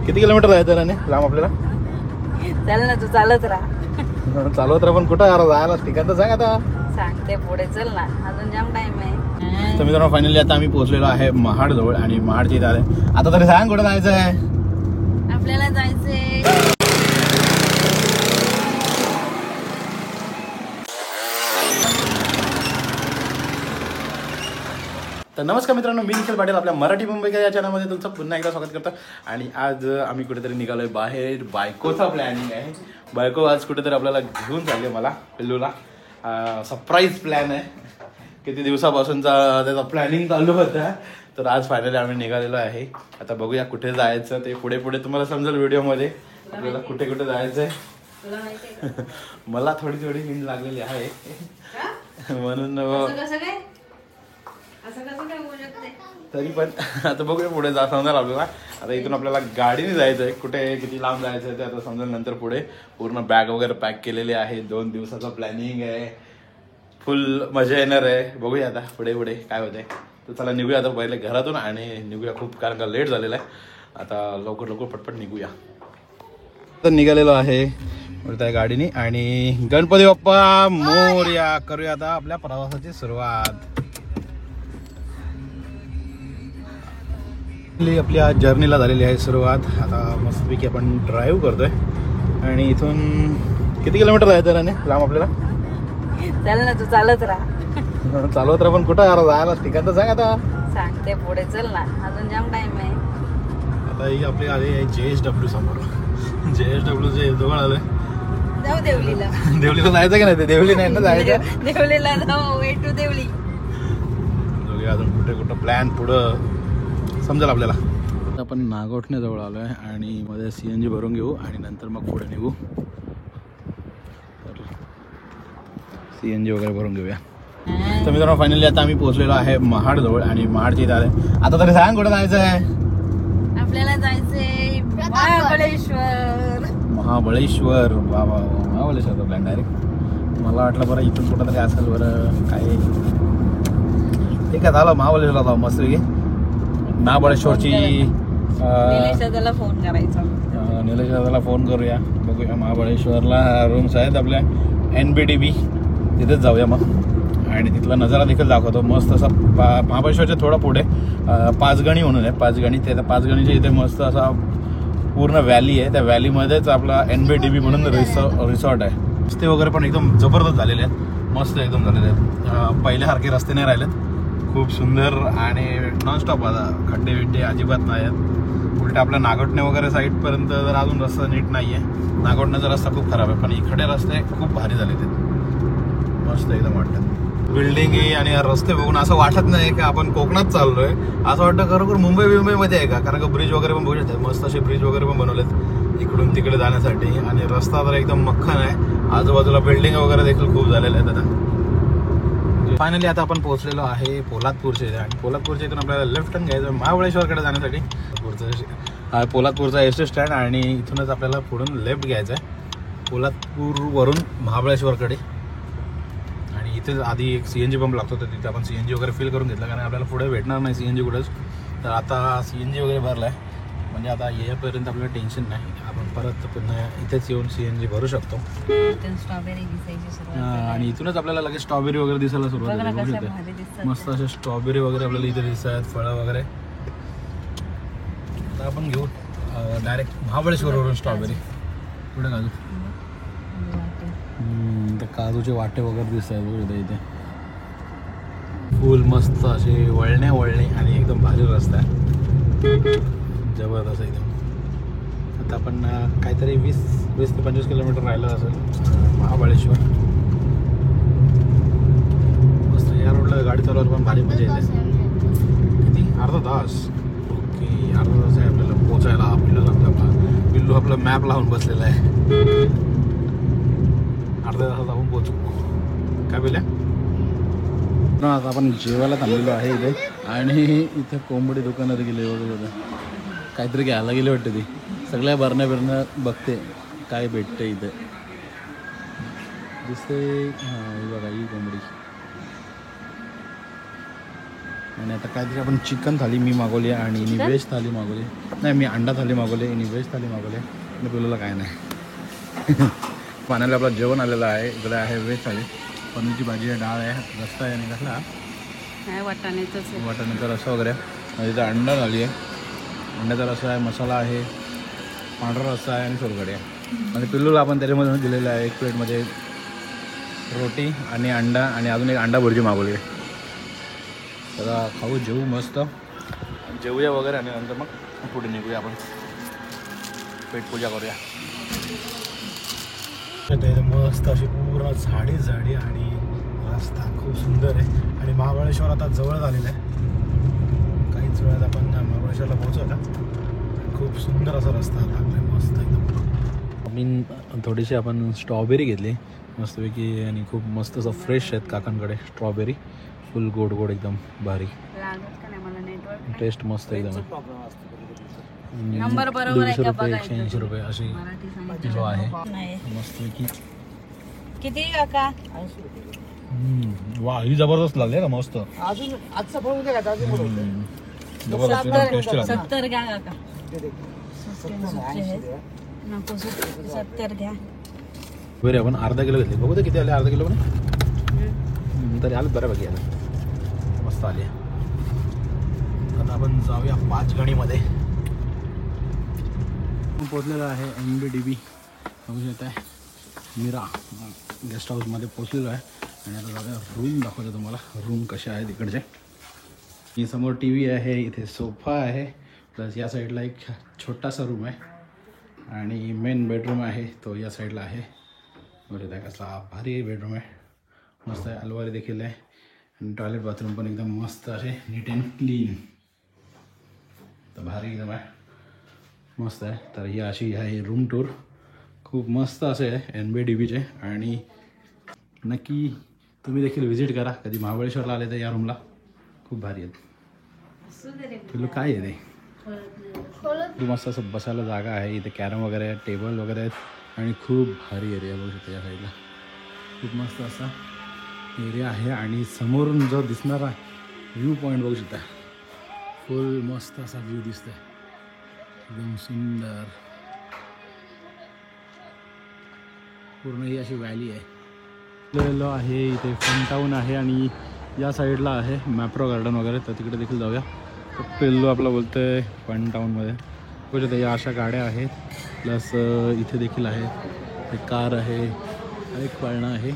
किती किलोमीटर जायचं राणे लांब आपल्याला? चल ना, तू चालत राहा. चालवत राहा पण कुठं जायला ठिकाण तर सांग आता. सांगते पुढे, चल ना, अजून जाम टाइम आहे. तर मित्रांनो फायनली आता आम्ही पोहोचलेलो आहे महाड जवळ आणि महाडची इथे आले. आता तरी सांग कुठं जायचं आहे आपल्याला? जायचंय तर नमस्कार मित्रांनो, मी निखिल पाटील आपल्या मराठी मुंबईकर या चॅनलमध्ये तुमचं पुन्हा एकदा स्वागत करतो. आणि आज आम्ही कुठेतरी निघालोय बाहेर. बायकोचा प्लॅनिंग आहे. बायको आज कुठेतरी आपल्याला घेऊन चालले, मला पिल्लूला. सरप्राईज प्लॅन आहे. किती दिवसापासूनचा त्याचा प्लॅनिंग चालू होता. तर आज फायनली आम्ही निघालेलो आहे. आता बघूया कुठे जायचं ते पुढे पुढे तुम्हाला समजेल व्हिडिओमध्ये आपल्याला कुठे कुठे जायचं आहे. मला थोडी थोडी हिंट लागलेली आहे म्हणून तरी पण आता बघूया पुढे समजेल आपल्याला. आता इथून आपल्याला गाडीने जायचं आहे. कुठे किती लांब जायचं आहे ते आता समजेल नंतर. पुढे पूर्ण बॅग वगैरे पॅक केलेली आहे. 2 दिवसाचं प्लॅनिंग आहे. फुल मजा येणार आहे. बघूया आता पुढे पुढे काय होतंय. तर चला निघूया आता पहिले घरातून आणि निघूया. खूप कारण का लेट झालेला आहे. आता लवकर लवकर पटपट निघूया. तर निघालेलो आहे त्या गाडीने आणि गणपती बाप्पा मोरया. करूया आता आपल्या प्रवासाची सुरुवात. आपल्या जर्नीला झालेली आहे सुरुवात. आता मस्तपैकी आपण ड्राईव्ह करतोय आणि इथून किती किलोमीटर जायचं राणे लांब आपल्याला? चल ना, तू चालत राहा. चालवत राहा पण कुठं जायला ठिकाण तर सांग आता. सांगते पुढे, चल ना, अजून जाम टाइम आहे. आता ही आपली आली आहे JSW समोर. JSW चे जवळ आलोय. जाऊ देवलीला. देवलीला जायचं की नाही? ते देवली नाही ना जायचं. देवलीला जाऊ. वे टू देवली. अजून कुठे कुठं प्लॅन पुढं समजेल आपल्याला. आपण नागोठणे जवळ आलोय आणि मध्ये CNG भरून घेऊ आणि नंतर मग पुढे निघू. तर CNG वगैरे भरून घेऊया. तर मित्रांनो फायनली आता आम्ही पोहोचलेलो आहे महाड जवळ आणि महाडची इथे आले. आता तरी सांग कुठं जायचं आहे? आपल्याला जायचंय महाबळेश्वर. महाबळेश्वर. वा वा वा, महाबळेश्वरचा प्लॅन डायरेक्ट. मला वाटलं बरं इथून कुठं तरी असेल बरं काय. ठीक आहे, झालं महाबळेश्वरला जाऊ मस्त की. महाबळेश्वरची निलेश फोन करायचा. निलेश दादाला फोन करूया. बघूया महाबळेश्वरला रूम्स आहेत आपल्या NBDB. तिथेच जाऊया मग आणि तिथला नजारा देखील दाखवतो मस्त असा. महाबळेश्वरच्या थोडा पुढे पाचगणी म्हणून आहे. पाचगणी ते पाचगणीच्या इथे मस्त असा पूर्ण व्हॅली आहे. त्या व्हॅलीमध्येच आपला NBDB म्हणून रिसॉर्ट आहे. रस्ते वगैरे पण एकदम जबरदस्त झालेले आहेत. मस्त एकदम झालेले आहेत. पहिल्यासारखे रस्ते नाही राहिलेत. खूप सुंदर आणि नॉनस्टॉप. आता खड्डे बिड्डे अजिबात नाही आहेत. उलट आपल्या नागोठणे वगैरे साईडपर्यंत जर अजून रस्ता नीट नाही आहे. नागोठण्याचा रस्ता खूप खराब आहे पण इकडे रस्ते खूप भारी झाले ते. मस्त एकदम वाटतात. बिल्डिंगी आणि रस्ते बघून असं वाटत नाही की आपण कोकणात चाललोय. असं वाटतं खरोखर मुंबईमध्ये आहे का. कारण का ब्रिज वगैरे पण बघू शकतात. मस्त असे ब्रिज वगैरे पण बनवलेत इकडून तिकडे जाण्यासाठी. आणि रस्ता तर एकदम मख्खन आहे. आजूबाजूला बिल्डिंग वगैरे देखील खूप झालेल्या आहेत. आता फायनली आता आपण पोहोचलेलो आहे पोलादपूरच्या इथे आणि पोलादपूरच्या इथून आपल्याला लेफ्ट टर्न घ्यायचं महाबळेश्वरकडे जाण्यासाठी. पोलादपूरचा एस स्टँड आणि इथूनच आपल्याला पुढून लेफ्ट घ्यायचं आहे पोलादपूरवरून महाबळेश्वरकडे. आणि इथे आधी एक CNG पंप लागतो तर तिथे आपण CNG वगैरे फिल करून घेतलं कारण आपल्याला पुढे भेटणार नाही CNG कुठंच. तर आता CNG वगैरे भरला आहे म्हणजे आता येईपर्यंत आपल्याला टेन्शन नाही. आपण परत पुन्हा इथेच येऊन CNG भरू शकतो. स्ट्रॉबेरी दिसायची सुरुवात. आणि इथूनच आपल्याला लगेच स्ट्रॉबेरी वगैरे दिसायला सुरुवात होते. मस्त असे स्ट्रॉबेरी वगैरे आपल्याला इथे दिसत आहेत. फळं वगैरे. आता आपण घेऊ डायरेक्ट महाबळेश्वरवरून स्ट्रॉबेरी. पुढे काजू. तर काजूचे वाटे वगैरे दिसत आहेत इथे. फुल मस्त असे वळणे आणि एकदम भारी रस्ता आहे. जबरदस्त एकदम. आता आपण काहीतरी 20 ते 25 किलोमीटर राहिलं असेल महाबळेश्वर. मस्त या रोडला गाडी चालवायला पण भारी मजा येते. किती अर्धा तास. ओके, अर्धा तास आहे आपल्याला पोचायला. पिल्लू आपला मॅप लावून बसलेला आहे. अर्ध्या तासात आपण पोचू. काय बोलल्या? आता आपण जेवायला थांबलेलो आहे इथे आणि इथे कोंबडी दुकानात गेले वगैरे काहीतरी घ्यायला गेले वाटते. ती सगळ्या भरण्या बघते काय भेटतं इथे. दिसते. हां बघा ही कोंबडी. आणि आता काहीतरी आपण चिकन थाली मी मागवली आहे आणि व्हेज थाली मागवली. नाही, मी अंडा थाली मागवली आणि व्हेज थाली मागवली आणि पिलूला काय नाही. पाण्याला आपलं जेवण आलेलं आहे. इकडे आहे व्हेज थाली, पनीरची भाजी आहे, डाळ आहे, रस्ता आहे आणि कसला वाटाण्याचा रस्सा वगैरे. इथं अंडा थाली आहे, अंड्याचा रस्सा आहे, मसाला आहे, पांढरा रस्सा आहे आणि सोलकढी आहे. आणि पिल्लूला आपण त्याच्यामध्ये दिलेलं आहे 1 प्लेटमध्ये रोटी आणि अंडा आणि अजून एक अंडा भुर्जी मागवली आहे. तर खाऊ जेवू मस्त, जेवूया वगैरे आणि नंतर मग पुढे निघूया आपण, पेटपूजा करूया. मस्त अशी पूर्ण झाडी आणि रस्ता खूप सुंदर आहे. आणि महाबळेश्वर आता जवळ झालेलं आहे, काहीच वेळात आपण महाबळेश्वरला पोहोचू. आता खूप सुंदर असा रस्ता लागला, मस्त एकदम. आम्ही थोडीशी आपण स्ट्रॉबेरी घेतली मस्तपैकी आणि खूप मस्त असं फ्रेश आहेत काकांकडे स्ट्रॉबेरी, फुल गोड गोड एकदम भारी टेस्ट, मस्त एकदम. 200 रुपये 180 रुपये अशी किलो आहे मस्तपैकी. किती काका? वा, ही जबरदस्त लागली का, मस्त अजून आजचा फळ उद्या का जबरदस्त टेस्टी लागली. 70 घ्या काका. नको 70 घ्या. बरे आपण अर्धा किलो घेतले, बघू ते किती आले अर्धा किलो पण तरी आलं बऱ्यापैकी आलं, मस्त आले. आता आपण जाऊया 5 गणीमध्ये. पोचलेलं आहे NBDB, बघू शकत आहे मीरा गेस्ट हाऊसमध्ये पोचलेलो आहे. आणि आता जाऊया रूम दाखवतो तुम्हाला, रूम कसे आहेत इकडचे. ही समोर TV आहे, इथे सोफा आहे, प्लस या साईडला एक छोटासा रूम आहे आणि मेन बेडरूम आहे तो या साईडला आहे. बरं आहे, कसा भारी बेडरूम आहे, मस्त आहे. अलमारी देखील आहे आणि टॉयलेट बाथरूम पण एकदम मस्त असे नीट अँड क्लीन, तर भारी एकदम आहे, मस्त आहे. तर ही अशी आहे रूम टूर, खूप मस्त असे आहे NBDBचे. आणि नक्की तुम्ही देखील व्हिजिट करा, कधी महाबळेश्वरला आले तर या रूमला, खूप भारी आहेत. तुला काय आहे ते मस्त असं बसायला जागा आहे, इथे कॅरम वगैरे आहे, टेबल वगैरे आहेत आणि खूप भारी एरिया बघू शकता. या साईडला खूप मस्त असा एरिया आहे आणि समोरून जो दिसणारा व्ह्यू पॉईंट बघू शकता, फुल मस्त असा व्ह्यू दिसतोय, एकदम सुंदर. पूर्ण ही अशी व्हॅली आहे आहे. इथे फन टाऊन आहे आणि या साईडला आहे मॅप्रो गार्डन वगैरे, तर तिकडे देखील जाऊया. तर पिल्लू आपलं बोलतं आहे फन टाऊनमध्ये. बघू या अशा गाड्या आहेत, प्लस इथे देखील आहे, एक कार आहे, एक पाळणा आहे.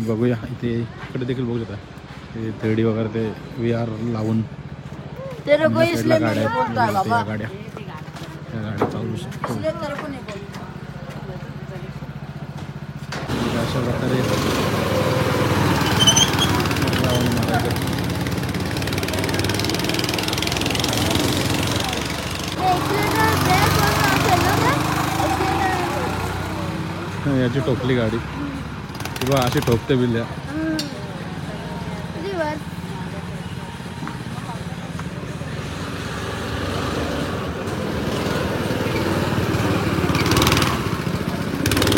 बघूया इथे इकडे देखील बघू शकता, ते 3D वगैरे ते VR लावून साईडला गाड्या आहेत, त्या गाड्या चालू शकतो. अशा प्रकारे याची टोपली गाडी किंवा अशी ठोकते बिल्ल्या.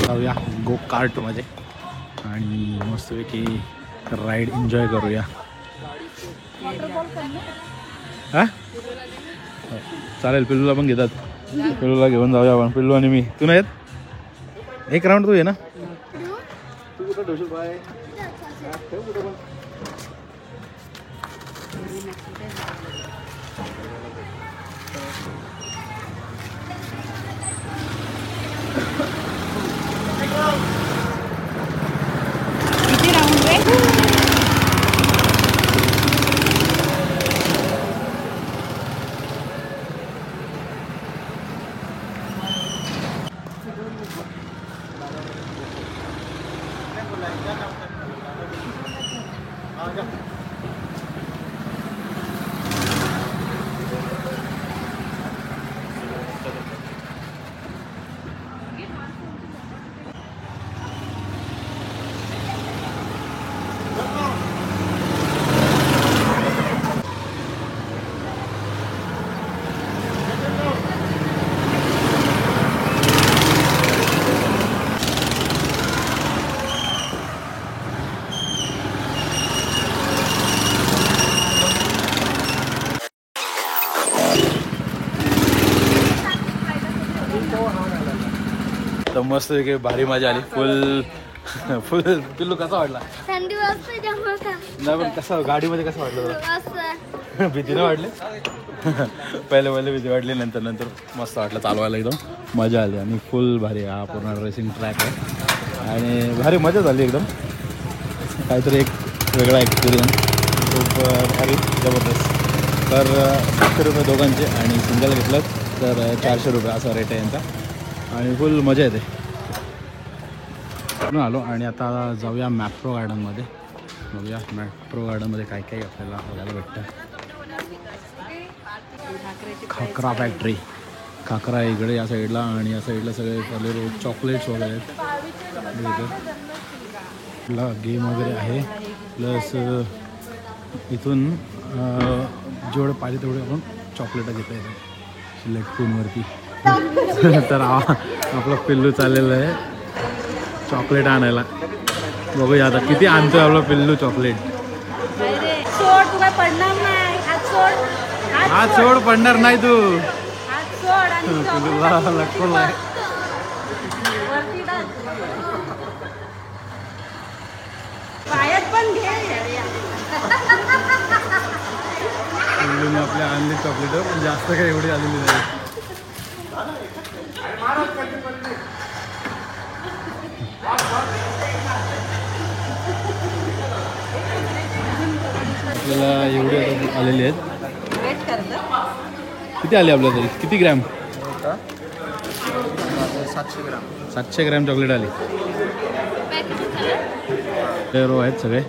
जाऊया गो कार्टमध्ये आणि मस्तपैकी राईड एन्जॉय करूया. हां चालेल, पिल्लूला पण घेतात, पिल्लूला घेऊन जाऊया आपण. पिल्लू आणि मी, तू नाही येत? एक राऊंड तू ये ना. तू कुठं ठेवशील बाय? किती राऊंड रे? तर मस्त की भारी मजा आली. फुल फुल. पिल्लू कसा वाटला? थंडी वाजते त्यामुळे का नाही पण कसं गाडीमध्ये कसं वाटलं तुला? असं भीतीनं वाटले? पहिले भीती वाटली, नंतर मस्त वाटलं चालवायला, एकदम मजा आली. आणि फुल भारी हा पूर्ण रेसिंग ट्रॅक आहे आणि भारी मजा झाली एकदम. काहीतरी एक वेगळा एक्सपिरियन्स, खूप भारी जबरदस्त. तर 500 रुपये दोघांचे आणि सिंगल घेतलं तर 400 रुपये असा रेट आहे यांचा आणि फुल मजा येते. म्हणून आलो आणि आता जाऊया मॅप्रो गार्डनमध्ये. बघूया मॅप्रो गार्डनमध्ये काय काय आपल्याला बघायला भेटतं. खाकरा फॅक्टरी, खाकरा इकडे या साईडला आणि या साईडला सगळे सगळे चॉकलेट्स वगैरे आहेत. गेम वगैरे आहे. प्लस इथून जेवढं पाहिजे तेवढे आपण चॉकलेटं घेता येतात सिलेक्ट फोनवरती. तर आपलं पिल्लू चाललेलं आहे चॉकलेट आणायला. बघूया आता किती आणतोय आपलं पिल्लू चॉकलेट. सोड, तू काय पडणार नाही. हात सोड, हात सोड, पडणार नाही तू. हात सोड आणि पिल्लूला लटकून आहे. वरती टाक. पायात पण घे. पिल्लूने आपल्या आणली चॉकलेट, पण जास्त काही एवढी आलेली नाही. आपल्याला एवढी आता आलेली आहेत. वेट करतं. किती आले आपल्या तरी? किती ग्रॅम? 700 ग्राम. 700 ग्रॅम चॉकलेट आली. रो आहेत सगळे.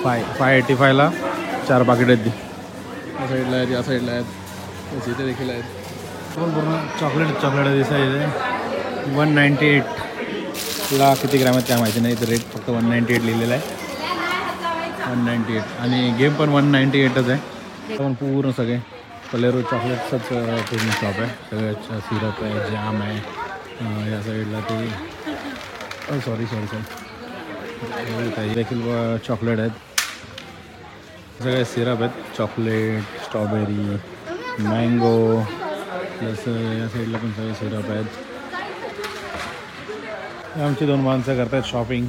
585ला 4 पाकिट आहेत. या साईडला आहेत, या साईडला आहेत, इथे देखील आहेत. पूर्ण चॉकलेट दिसायचे. 198ला किती ग्रॅम आहेत काय माहिती नाही. तर रेट फक्त 198 लिहिलेला आहे. 198 आणि गेम पण 198च आहे. पण पूर्ण सगळे कलेरो चॉकलेट्सच पूर्ण शॉप आहे. सगळं सिरप आहे, जॅम आहे. या साईडला ते सॉरी देखील चॉकलेट आहेत. सगळे सिरप आहेत. चॉकलेट, स्ट्रॉबेरी, मँगो, प्लस या साईडला पण सगळे सिरप आहेत. आमची 2 माणसं करतात शॉपिंग.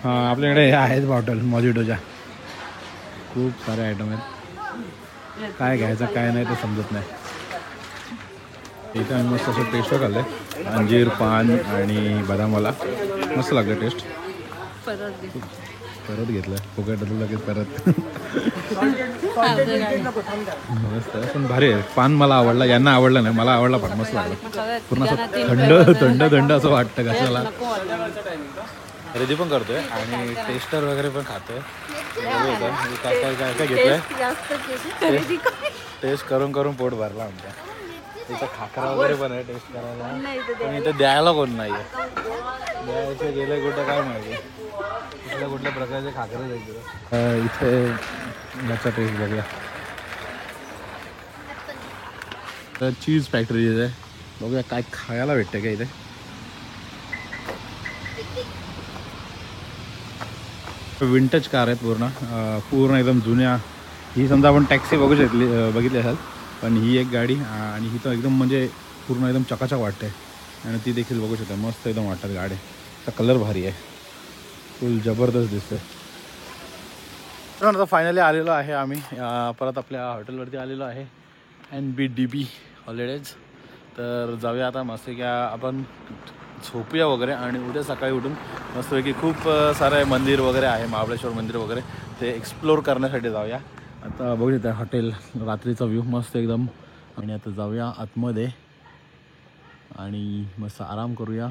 हां, आपल्याकडे आहेत बॉटल मॉजिटोच्या. खूप सारे आयटम आहेत. काय घ्यायचं काय नाही ते समजत नाही. इथे आम्ही मस्त असं टेस्ट खाल्लं आहे. अंजीर, पान आणि बदामवाला. मस्त लागलं टेस्ट. परत घेतलं फुकट लगेच परत. मस्त पण भारी आहे. पान मला आवडला, यांना आवडलं नाही, मला आवडला. पण मस्त लागलं. पूर्ण असं थंड असं वाटतं कशाला. खरेदी पण करतोय आणि टेस्टर वगैरे पण खातोय. काय काय काय घेतोय. टेस्ट करून पोट भरला आमच्या. इथं खाकरा वगैरे पण आहे टेस्ट करायला, पण इथं द्यायला कोण नाही आहे. द्यायचं गेलं कुठं काय माहिती. कुठल्या प्रकारचे खाकरे द्यायचे. इथे याचा टेस्ट बघूया. तर चीज फॅक्टरी आहे. बघूया काय खायला भेटतं का इथे. विंटेज कार आहेत पूर्ण एकदम जुन्या. ही समजा आपण टॅक्सी बघितली असाल, पण ही एक गाडी आणि ही तर एकदम म्हणजे पूर्ण एकदम चकाचक वाटते. आणि ती देखील बघू शकता. मस्त एकदम वाटतात गाडी. त्याचा कलर भारी आहे. फुल जबरदस्त दिसतोय. आता फायनली आलेलो आहे आम्ही परत आपल्या हॉटेलवरती आलेलो आहे. NBDB holidays. तर जाऊया आता मस्त की आपण झोपूया वगैरे आणि उद्या सकाळी उठून मस्तपैकी खूप सारे मंदिर वगैरे आहे, महाबळेश्वर मंदिर वगैरे, ते एक्सप्लोर करण्यासाठी जाऊया. आता बघू शकता हॉटेल, रात्रीचा व्ह्यू मस्त एकदम. आणि आता जाऊया आतमध्ये आणि मस्त आराम करूया.